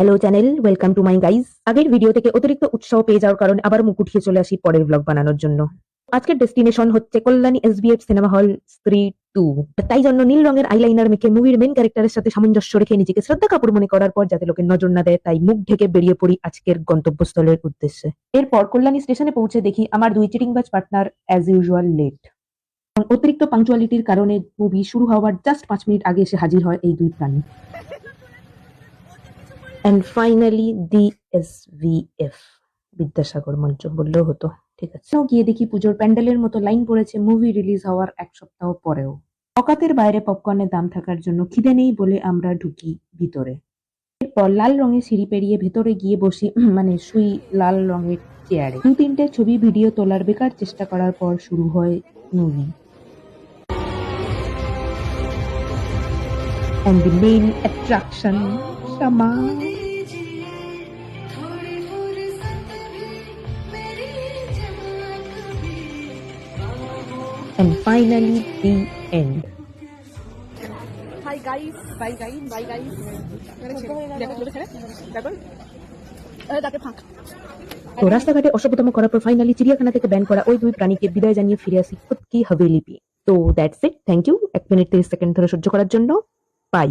Hello channel, welcome to my guys. আগের video থেকে অতিরিক্ত উৎসাহ পেয়ে যাওয়ার কারণে আবার মুখ উঠিয়ে চলে আসি পরের ব্লগ বানানোর জন্য। আজকের ডেস্টিনেশন হচ্ছে কল্যাণী এসবিএফ সিনেমা হল স্ত্রী 2। তাই জন্য নীল রঙের আইলাইনার মেখে মুভির মেন ক্যারেক্টারের সাথে সামঞ্জস্য রেখে নিজেকে শ্রদ্ধা কাপুর মনে করার পর যাতে লোকে নজর না দেয়, তাই মুখ ঢেকে বেরিয়ে পড়ি আজকের গন্তব্যস্থলের উদ্দেশ্যে। এরপর কল্যাণী স্টেশনে পৌঁছে দেখি আমার দুই চিটিংবাজ পার্টনার অ্যাজ ইউজুয়াল লেট। অতিরিক্ত পাংচুয়ালিটির কারণে মুভি শুরু হওয়ার জাস্ট 5 মিনিট আগে এসে হাজির হয় এই দুই প্রাণী। And finally the SVF, Vidyasagar মঞ্চ বললেও হতো, ঠিক আছে। গিয়ে দেখি পুজোর প্যান্ডেলের মতো লাইন পড়েছে মুভি রিলিজ হওয়ার 1 সপ্তাহ পরেও। অকাতের বাইরে পপকর্নের দাম থাকার জন্য খিদে নেই বলে আমরা ঢুকি ভিতরে। এরপর লাল রঙের সিঁড়ি পেরিয়ে ভেতরে গিয়ে বসি, শুই লাল রঙের চেয়ারে। 2-3টে ছবি ভিডিও তোলার বেকার চেষ্টা করার পর শুরু হয় movie. And the main attraction, Shama. And finally the end. Hi guys, bye guys, bye guys. তো রাস্তাঘাটে অসভ্যতম করার পর ফাইনালি চিড়িয়াখানা থেকে ব্যান করা ওই দুই প্রাণীকে বিদায় জানিয়ে ফিরে আসি খুদ কি হাভেলি পেয়ে। তো that's it, thank you 1 minute 30 second ধরে সহ্য করার জন্য। বাই।